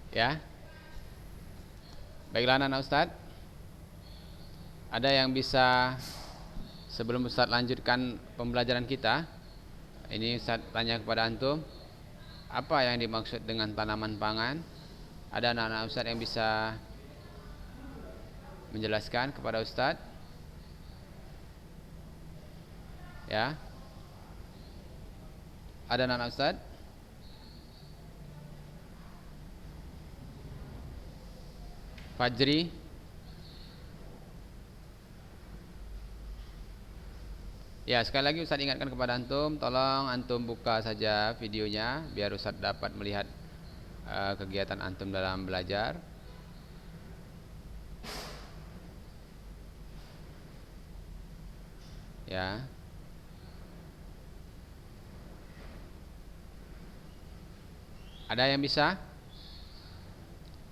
Ya. Baiklah anak-anak Ustadz, ada yang bisa sebelum Ustadz lanjutkan pembelajaran kita, ini Ustadz tanya kepada antum, apa yang dimaksud dengan tanaman pangan? Ada anak-anak Ustadz yang bisa menjelaskan kepada Ustadz? Ya. Ada anak-anak Ustadz? Fajri? Ya, sekali lagi Ustadz ingatkan kepada antum, tolong antum buka saja videonya biar Ustadz dapat melihat kegiatan antum dalam belajar. Ya. Ada yang bisa?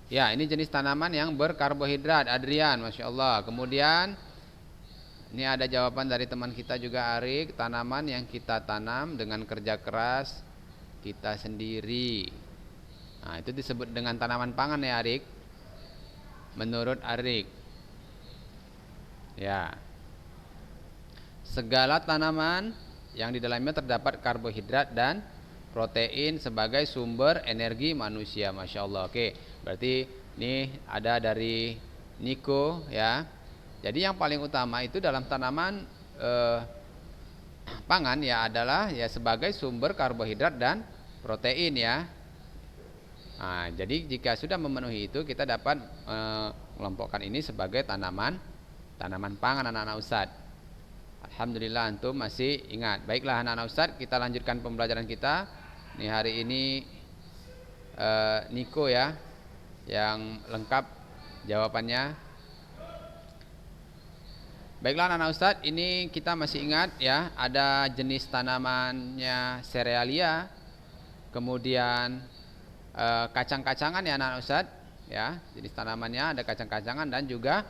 Ya, ini jenis tanaman yang berkarbohidrat, Adrian, Masya Allah. Kemudian ini ada jawaban dari teman kita juga, Arik. Tanaman yang kita tanam dengan kerja keras kita sendiri. Nah, itu disebut dengan tanaman pangan ya, Arik. Menurut Arik. Ya. Segala tanaman yang di dalamnya terdapat karbohidrat dan protein sebagai sumber energi manusia. Masya Allah. Oke, berarti ini ada dari Niko ya. Jadi yang paling utama itu dalam tanaman pangan ya adalah ya sebagai sumber karbohidrat dan protein ya. Nah, jadi jika sudah memenuhi itu kita dapat mengelompokkan ini sebagai tanaman pangan anak-anak Ustadz. Alhamdulillah antum masih ingat. Baiklah anak-anak Ustadz, kita lanjutkan pembelajaran kita. Ini hari ini Niko ya yang lengkap jawabannya. Baiklah anak-anak Ustadz, ini kita masih ingat ya, ada jenis tanamannya serealia, kemudian kacang-kacangan ya anak-anak Ustadz ya, jenis tanamannya ada kacang-kacangan dan juga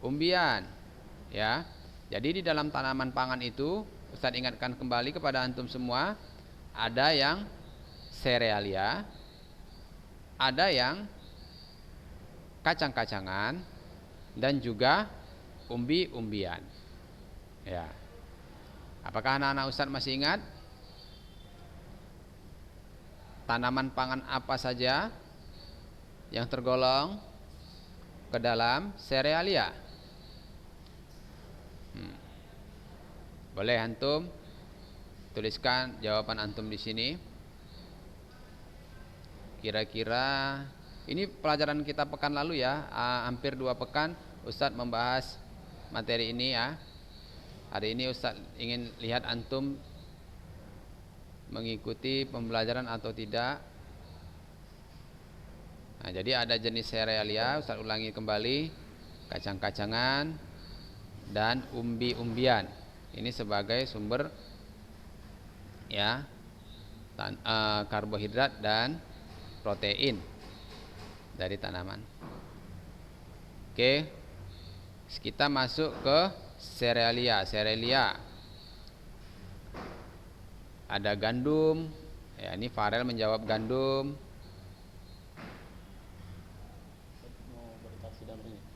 umbian ya. Jadi di dalam tanaman pangan itu Ustadz ingatkan kembali kepada antum semua, ada yang serealia, ada yang kacang-kacangan, dan juga umbi-umbian. Ya. Apakah anak-anak Ustadz masih ingat tanaman pangan apa saja yang tergolong ke dalam serealia? Boleh antum tuliskan jawaban antum di sini. Kira-kira ini pelajaran kita pekan lalu ya, hampir 2 pekan Ustadz membahas materi ini ya. Hari ini Ustadz ingin lihat antum mengikuti pembelajaran atau tidak. Nah, jadi ada jenis serealia, Ustadz ulangi kembali, kacang-kacangan dan umbi-umbian. Ini sebagai sumber ya karbohidrat dan protein dari tanaman. Oke, kita masuk ke serealia. Ada gandum. Ya, ini Farel menjawab gandum.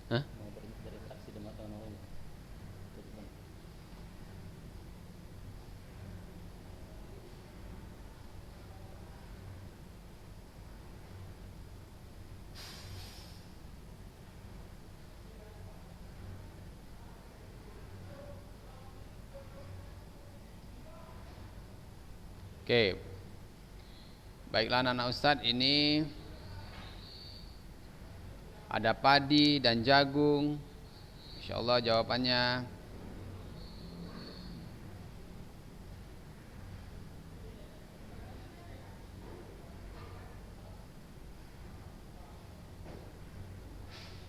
Hah? Oke. Baiklah anak-anak Ustadz, ini ada padi dan jagung. Insyaallah jawabannya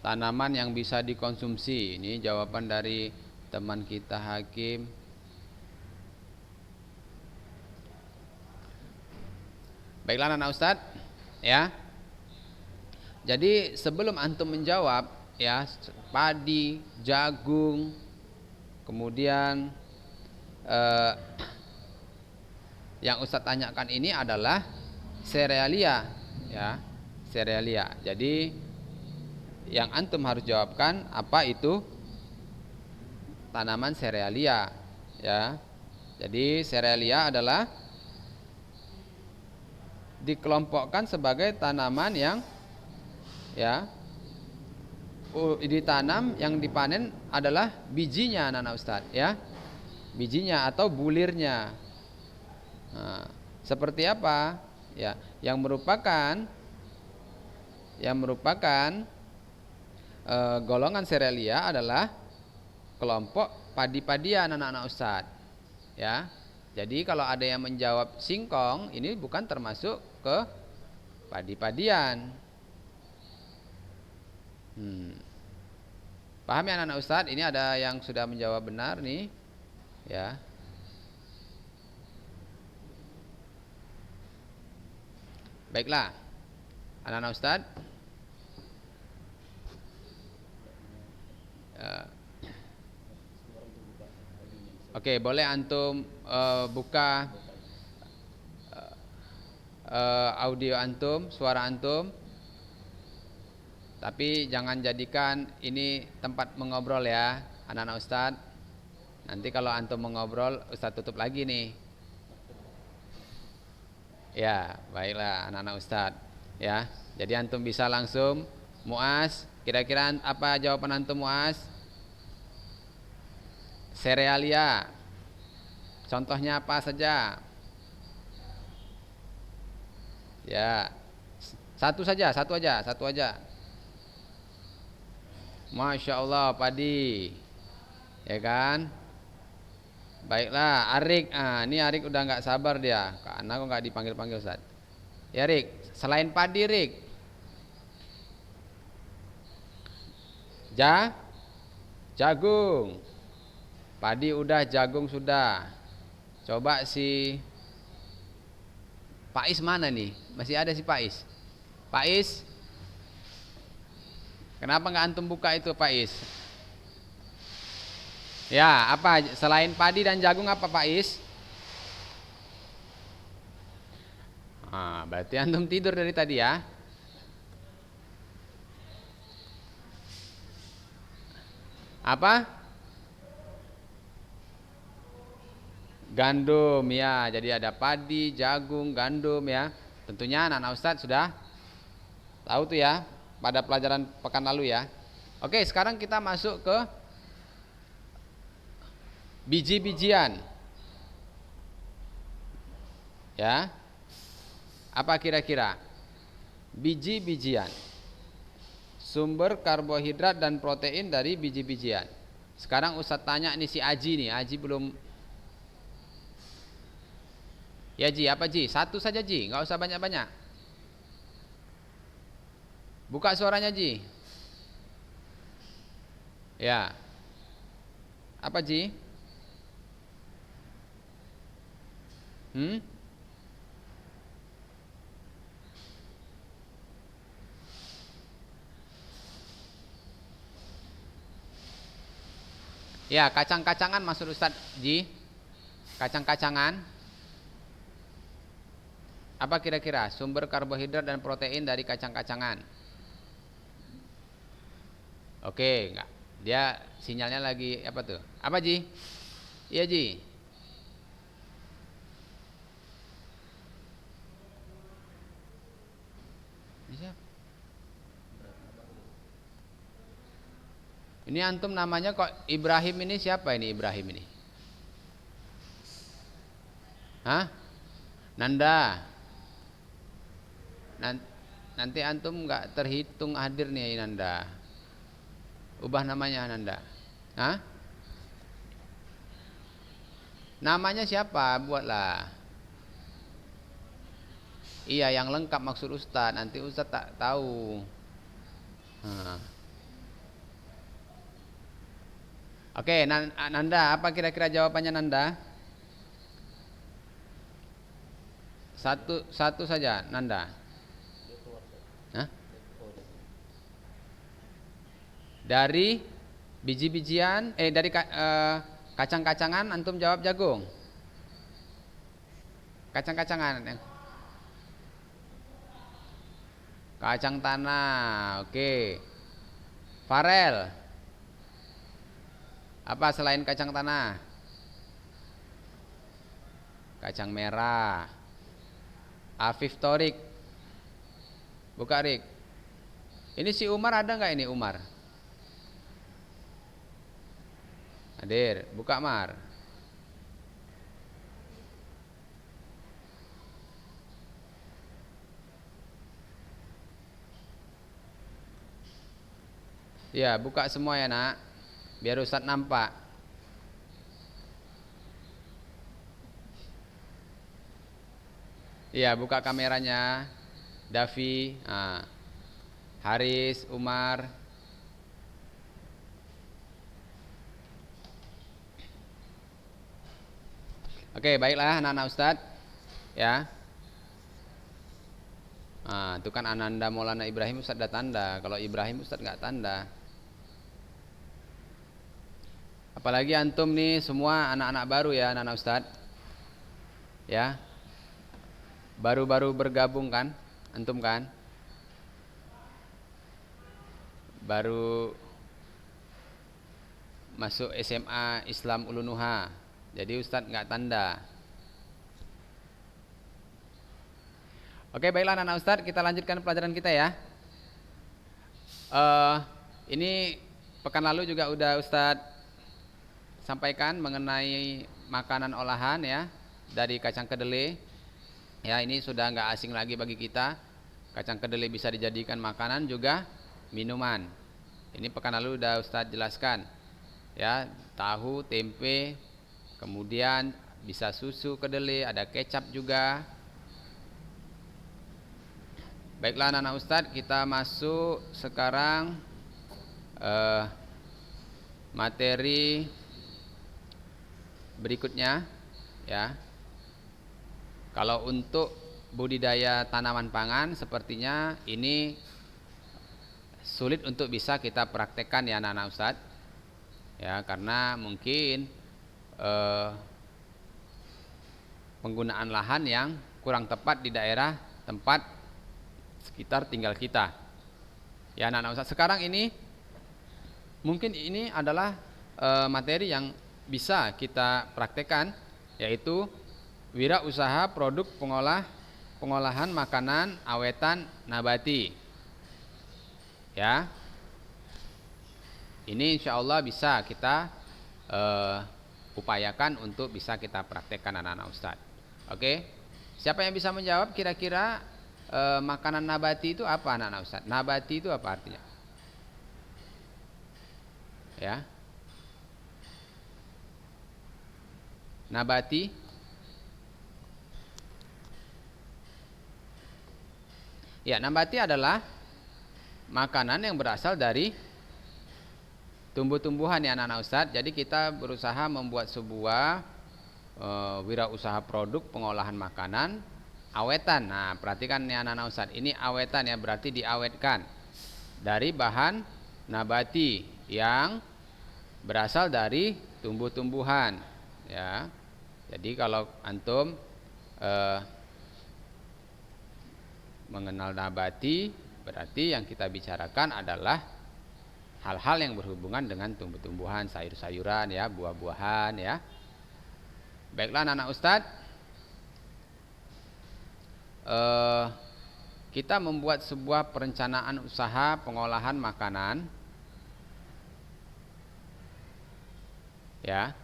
tanaman yang bisa dikonsumsi. Ini jawaban dari teman kita Hakim. Baiklah anak Ustadz ya. Jadi sebelum antum menjawab ya, padi, jagung, kemudian yang Ustadz tanyakan ini adalah serealia ya, serealia. Jadi yang antum harus jawabkan apa itu tanaman serealia, ya. Jadi serealia adalah dikelompokkan sebagai tanaman yang, ya, ditanam, yang dipanen adalah bijinya, anak-anak Ustadz, ya, bijinya atau bulirnya. Nah, seperti apa? Ya, yang merupakan golongan serealia adalah kelompok padi-padian, anak-anak Ustadz, ya. Jadi kalau ada yang menjawab singkong, ini bukan termasuk ke padi-padian. Paham ya anak-anak Ustadz? Ini ada yang sudah menjawab benar nih, ya. Baiklah, anak-anak Ustadz, oke, boleh antum buka audio antum, suara antum. Tapi jangan jadikan ini tempat mengobrol ya, anak-anak Ustadz. Nanti kalau antum mengobrol, Ustadz tutup lagi nih. Ya, baiklah anak-anak Ustadz, ya. Jadi antum bisa langsung. Muaz, kira-kira apa jawaban antum, Muaz? Serealia. Contohnya apa saja? Ya. Satu saja, satu aja. Masya Allah, padi, ya kan? Baiklah, Arik. Ini Arik udah nggak sabar dia. Karena kok nggak dipanggil-panggil, Ustaz? Ya, Rik. Selain padi, Rik. Jagung. Padi udah, jagung sudah. Coba si Pais mana nih? Masih ada si Pais. Pais, kenapa nggak antum buka itu, Pais? Ya, apa selain padi dan jagung apa, Pais? Berarti antum tidur dari tadi ya. Apa? Gandum ya. Jadi ada padi, jagung, gandum ya. Tentunya anak-anak Ustadz sudah tahu tuh ya pada pelajaran pekan lalu ya. Oke, sekarang kita masuk ke biji-bijian. Ya. Apa kira-kira? Biji-bijian. Sumber karbohidrat dan protein dari biji-bijian. Sekarang Ustadz tanya nih si Aji nih. Aji belum. Ya Ji, apa Ji? Satu saja Ji, nggak usah banyak-banyak. Buka suaranya Ji. Ya. Apa Ji? Ya, kacang-kacangan maksud Ustadz Ji. Kacang-kacangan. Apa kira-kira sumber karbohidrat dan protein dari kacang-kacangan? Oke, enggak. Dia sinyalnya lagi apa tuh? Apa Ji? Iya Ji. Ini antum namanya kok Ibrahim, ini siapa ini Ibrahim ini? Hah? Nanda. Nanti antum nggak terhitung hadir nih Nanda. Ubah namanya Nanda. Hah? Namanya siapa? Buatlah. Iya, yang lengkap maksud Ustadz. Nanti Ustadz tak tahu. Oke, Nanda, apa kira-kira jawabannya Nanda? Satu saja, Nanda. Hah? Dari biji-bijian, dari kacang-kacangan, antum jawab jagung. Kacang-kacangan. Kacang tanah. Oke. Farel. Apa selain kacang tanah? Kacang merah. Afif Torik. Buka Rik. Ini si Umar ada nggak ini Umar? Hadir. Buka Mar. Ya, buka semua ya nak, biar Ustadz nampak. Iya, buka kameranya. Davi, Haris, Umar. Oke, baiklah anak-anak Ustadz. Ya. Itu kan Ananda Maulana Ibrahim Ustadz udah tanda. Kalau Ibrahim Ustadz nggak tanda. Apalagi antum nih semua anak-anak baru ya anak-anak Ustadz. Ya. Baru-baru bergabung kan? Antum kan? Baru masuk SMA Islam Ulunuha. Jadi Ustadz nggak tanda. Oke, baiklah anak-anak Ustadz, kita lanjutkan pelajaran kita ya. Ini pekan lalu juga udah Ustadz sampaikan mengenai makanan olahan ya dari kacang kedelai. Ya, ini sudah nggak asing lagi bagi kita. Kacang kedelai bisa dijadikan makanan juga minuman. Ini pekan lalu udah Ustadz jelaskan. Ya, tahu, tempe, kemudian bisa susu kedelai, ada kecap juga. Baiklah anak-anak Ustadz, kita masuk sekarang materi berikutnya ya. Kalau untuk budidaya tanaman pangan sepertinya ini sulit untuk bisa kita praktekkan ya anak-anak Ustadz. Ya, karena mungkin penggunaan lahan yang kurang tepat di daerah tempat sekitar tinggal kita. Ya anak-anak Ustadz, sekarang ini mungkin ini adalah materi yang bisa kita praktekkan, yaitu wirausaha produk pengolahan makanan awetan nabati. Ya. Ini insya Allah bisa kita upayakan untuk bisa kita praktekkan anak-anak Ustadz. Oke. Siapa yang bisa menjawab kira-kira makanan nabati itu apa anak-anak Ustadz? Nabati itu apa artinya? Ya. Nabati. Ya, nabati adalah makanan yang berasal dari tumbuh-tumbuhan ya anak-anak Ustadz. Jadi kita berusaha membuat sebuah wirausaha produk pengolahan makanan awetan. Nah, perhatikan nih anak-anak Ustadz, ini awetan ya, berarti diawetkan dari bahan nabati yang berasal dari tumbuh-tumbuhan ya. Jadi kalau antum mengenal nabati, berarti yang kita bicarakan adalah hal-hal yang berhubungan dengan tumbuh-tumbuhan, sayur-sayuran ya, buah-buahan ya. Baiklah anak-anak Ustadz, kita membuat sebuah perencanaan usaha pengolahan makanan ya,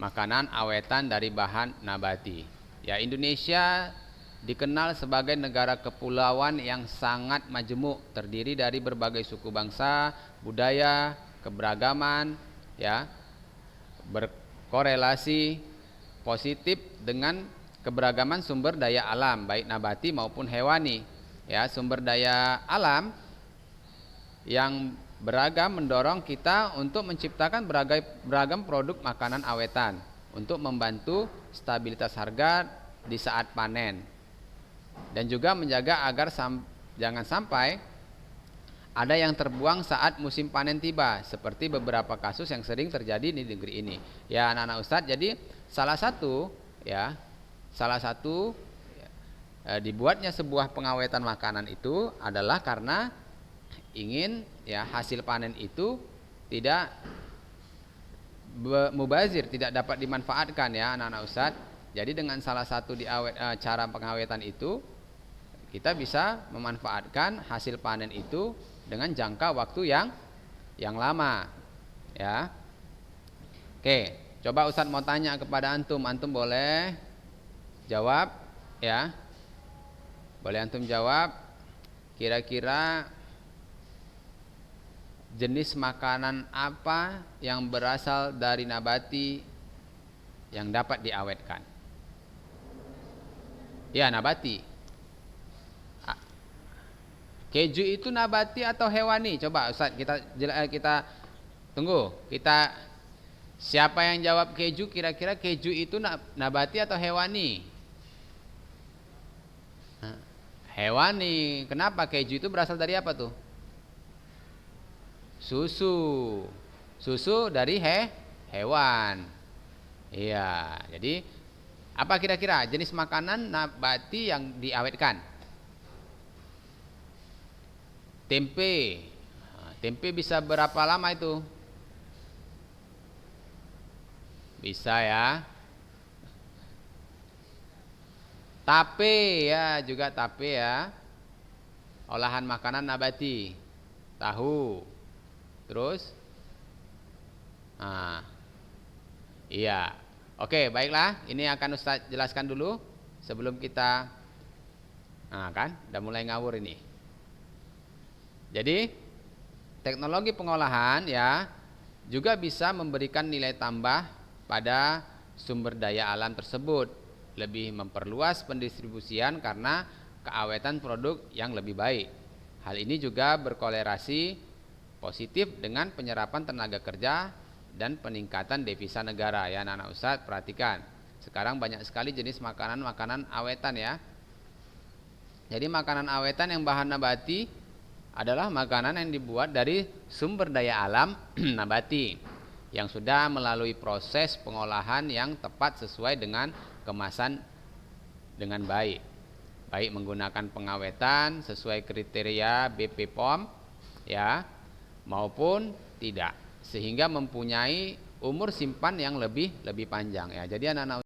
makanan awetan dari bahan nabati. Ya, Indonesia dikenal sebagai negara kepulauan yang sangat majemuk, terdiri dari berbagai suku bangsa, budaya, keberagaman ya, berkorelasi positif dengan keberagaman sumber daya alam baik nabati maupun hewani ya. Sumber daya alam yang beragam mendorong kita untuk menciptakan beragam produk makanan awetan untuk membantu stabilitas harga di saat panen, dan juga menjaga agar jangan sampai ada yang terbuang saat musim panen tiba, seperti beberapa kasus yang sering terjadi di negeri ini. Ya anak-anak Ustadz, jadi salah satu dibuatnya sebuah pengawetan makanan itu adalah karena ingin ya hasil panen itu tidak mubazir, tidak dapat dimanfaatkan ya anak-anak Ustadz. Jadi dengan salah satu cara pengawetan itu kita bisa memanfaatkan hasil panen itu dengan jangka waktu yang lama ya. Oke, coba Ustadz mau tanya kepada antum boleh jawab ya. Boleh antum jawab, kira-kira jenis makanan apa yang berasal dari nabati yang dapat diawetkan? Ya, nabati. Keju itu nabati atau hewani? Coba Ustaz kita tunggu. Siapa yang jawab keju, kira-kira keju itu nabati atau hewani? Hewani. Kenapa? Keju itu berasal dari apa tuh? Susu. Susu dari hewan. Iya, jadi apa kira-kira jenis makanan nabati yang diawetkan? Tempe. Tempe bisa berapa lama itu? Bisa ya. Tape ya, juga tape ya. Olahan makanan nabati. Tahu. Terus? Iya. Oke, baiklah. Ini akan Ustaz jelaskan dulu sebelum kita kan udah mulai ngawur ini. Jadi, teknologi pengolahan ya juga bisa memberikan nilai tambah pada sumber daya alam tersebut, lebih memperluas pendistribusian karena keawetan produk yang lebih baik. Hal ini juga berkolerasi positif dengan penyerapan tenaga kerja dan peningkatan devisa negara ya anak-anak Ustadz. Perhatikan, sekarang banyak sekali jenis makanan-makanan awetan ya. Jadi makanan awetan yang bahan nabati adalah makanan yang dibuat dari sumber daya alam nabati yang sudah melalui proses pengolahan yang tepat sesuai dengan kemasan dengan baik menggunakan pengawetan sesuai kriteria BPOM ya maupun tidak, sehingga mempunyai umur simpan yang lebih panjang ya. Jadi anak-anak